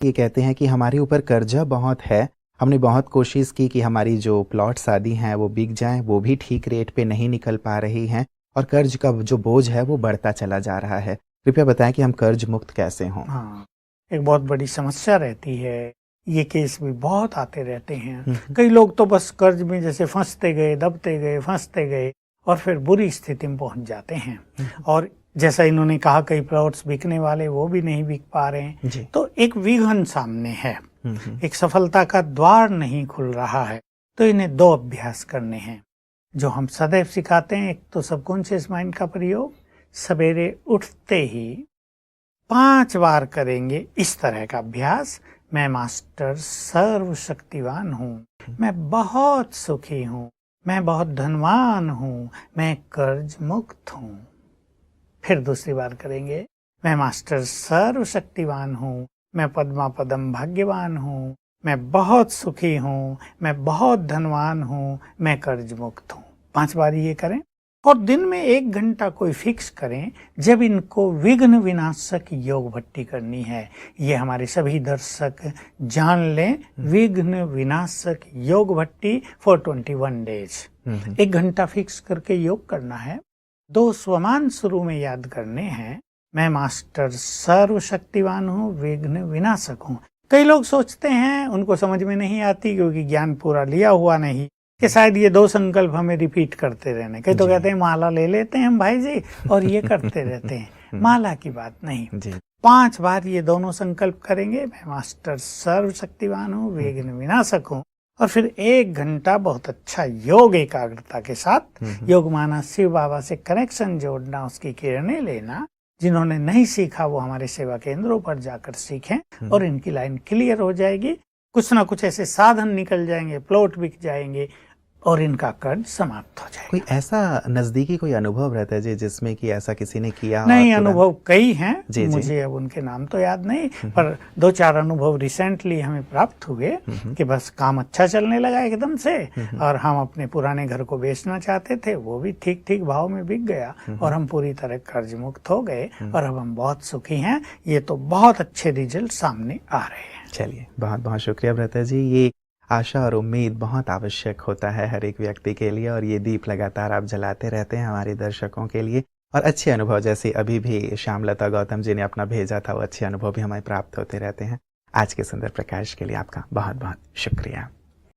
ये कहते हैं कि हमारे ऊपर कर्जा बहुत है। हमने बहुत कोशिश की कि हमारी जो प्लॉट्स आदि हैं वो बिक जाएँ, वो भी ठीक रेट पे नहीं निकल पा रही हैं और कर्ज का जो बोझ है वो बढ़ता चला जा रहा है। कृपया बताएँ कि हम कर्ज मुक्त कैसे हों? हाँ, एक बहुत बड़ी समस्या रहती है। ये केस भी बहुत आते रहते हैं। हुँ, कई लोग तो बस कर्ज में जैसे फँसते गए, दबते गए, फँसते गए और फिर बुरी स्थिति में पहुँच जाते हैं। और जैसा इन्होंने कहा कई प्लॉट्स बिकने वाले वो भी नहीं बिक पा रहे हैं। जी। तो एक विघ्न सामने है। हुँ, हुँ। एक सफलता का द्वार नहीं खुल रहा है। तो इन्हें 2 अभ्यास करने हैं, जो हम सदैव सिखाते हैं। एक तो सबकॉन्शियस माइंड का प्रयोग सवेरे उठते ही 5 बार करेंगे इस तरह का अभ्यास। मैं मास्टर सर्वशक्तिवान हूँ, मैं बहुत सुखी हूँ, मैं बहुत धनवान हूँ, मैं कर्ज मुक्त हूँ। फिर दूसरी बार करेंगे, मैं मास्टर सर्वशक्तिवान हूँ, मैं पद्मा पदम भाग्यवान हूँ, मैं बहुत सुखी हूँ, मैं बहुत धनवान हूँ, मैं कर्ज मुक्त हूँ। 5 बार ये करें और दिन में 1 घंटा कोई फिक्स करें जब इनको विघ्न विनाशक योग भट्टी करनी है। ये हमारे सभी दर्शक जान लें, विघ्न विनाशक योग भट्टी फॉर 21 डेज। 1 घंटा फिक्स करके योग करना है। 2 स्वमान शुरू में याद करने हैं। मैं मास्टर सर्वशक्तिवान हूँ, विघ्न विनाशक हूँ। कई लोग सोचते हैं, उनको समझ में नहीं आती क्योंकि ज्ञान पूरा लिया हुआ नहीं, कि शायद ये 2 संकल्प हमें रिपीट करते रहने। कई तो कहते हैं माला ले लेते हैं हम भाई जी और ये करते रहते हैं। माला की बात नहीं। 5 बार ये दोनों संकल्प करेंगे, मैं मास्टर सर्वशक्तिवान हूँ, विघ्न विनाशक हूँ। और फिर 1 घंटा बहुत अच्छा योग एकाग्रता के साथ योग माना शिव बाबा से कनेक्शन जोड़ना, उसकी किरणें लेना। जिन्होंने नहीं सीखा वो हमारे सेवा केंद्रों पर जाकर सीखें और इनकी लाइन क्लियर हो जाएगी। कुछ ना कुछ ऐसे साधन निकल जाएंगे, प्लॉट बिक जाएंगे और इनका कर्ज समाप्त हो जाएगा। कोई ऐसा नज़दीकी कोई अनुभव रहता है जी जिसमें कि ऐसा किसी ने किया? नहीं, अनुभव कई हैं। जी, जी। मुझे अब उनके नाम तो याद नहीं, पर 2-4 अनुभव रिसेंटली हमें प्राप्त हुए कि बस काम अच्छा चलने लगा एकदम से और हम अपने पुराने घर को बेचना चाहते थे, वो भी ठीक ठीक भाव में बिक गया और हम पूरी तरह कर्ज मुक्त हो गए और अब हम बहुत सुखी हैं। ये तो बहुत अच्छे रिजल्ट सामने आ रहे हैं। चलिए, बहुत बहुत शुक्रिया भ्राता जी। ये आशा और उम्मीद बहुत आवश्यक होता है हर एक व्यक्ति के लिए और ये दीप लगातार आप जलाते रहते हैं हमारे दर्शकों के लिए और अच्छे अनुभव जैसे अभी भी श्यामलता गौतम जी ने अपना भेजा था, वो अच्छे अनुभव भी हमें प्राप्त होते रहते हैं। आज के सुंदर प्रकाश के लिए आपका बहुत बहुत शुक्रिया।